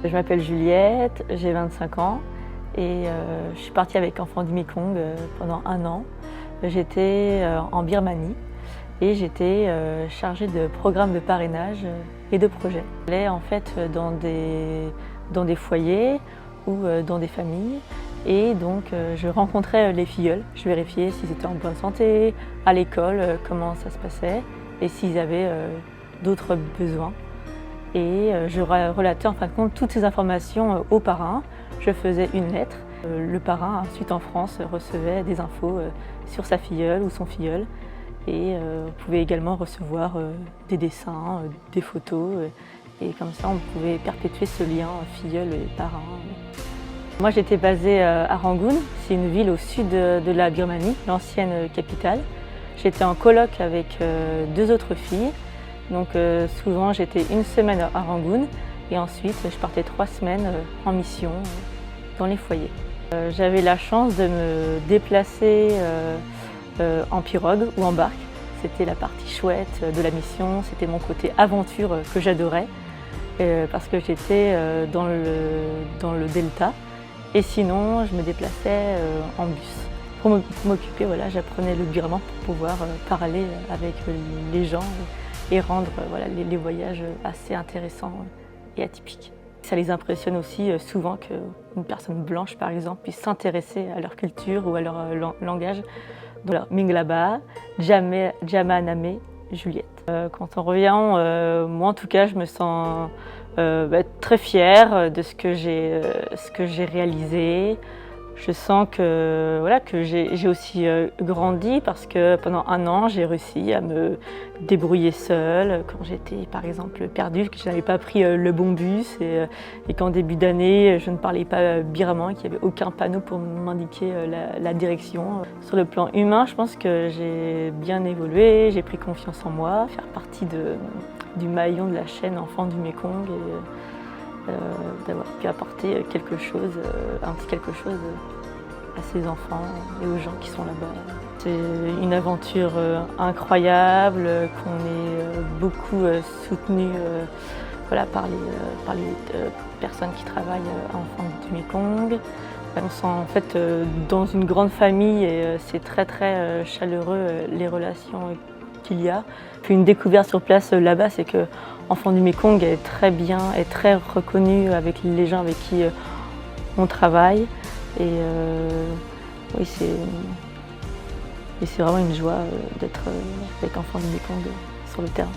Je m'appelle Juliette, j'ai 25 ans et je suis partie avec Enfants du Mékong pendant 1 an. J'étais en Birmanie et j'étais chargée de programmes de parrainage et de projets. J'allais en fait dans des foyers ou dans des familles et donc je rencontrais les filleuls. Je vérifiais s'ils étaient en bonne santé, à l'école, comment ça se passait et s'ils avaient d'autres besoins. Et je relatais en fin de compte toutes ces informations au parrain. Je faisais une lettre. Le parrain, ensuite en France, recevait des infos sur sa filleule ou son filleul. Et on pouvait également recevoir des dessins, des photos. Et comme ça, on pouvait perpétuer ce lien filleul et parrain. Moi, j'étais basée à Rangoon. C'est une ville au sud de la Birmanie, l'ancienne capitale. J'étais en coloc avec 2 autres filles. Donc souvent j'étais 1 semaine à Rangoon et ensuite je partais 3 semaines en mission dans les foyers. J'avais la chance de me déplacer en pirogue ou en barque. C'était la partie chouette de la mission, c'était mon côté aventure que j'adorais parce que j'étais dans le delta et sinon je me déplaçais en bus. Pour m'occuper, voilà, j'apprenais le birman pour pouvoir parler avec les gens et rendre les voyages assez intéressants et atypiques. Ça les impressionne aussi souvent qu'une personne blanche, par exemple, puisse s'intéresser à leur culture ou à leur langage. Donc, Minglaba, Djama Namé, Juliette. Quand on revient, moi en tout cas, je me sens très fière de ce que j'ai réalisé. Je sens que j'ai aussi grandi parce que pendant 1 an, j'ai réussi à me débrouiller seule. Quand j'étais par exemple perdue, que je n'avais pas pris le bon bus et qu'en début d'année, je ne parlais pas birman, qu'il n'y avait aucun panneau pour m'indiquer la direction. Sur le plan humain, je pense que j'ai bien évolué, j'ai pris confiance en moi, faire partie du maillon de la chaîne Enfants du Mékong et d'avoir pu apporter un petit quelque chose à ces enfants et aux gens qui sont là-bas. C'est une aventure incroyable, qu'on est beaucoup soutenu par les personnes qui travaillent à Enfants du Mékong. On se sent en fait dans une grande famille et c'est très chaleureux les relations qu'il y a. Puis une découverte sur place là-bas, c'est que Enfants du Mékong est très bien, est très reconnu avec les gens avec qui on travaille. Et oui, c'est vraiment une joie d'être avec Enfants du Mékong sur le terrain.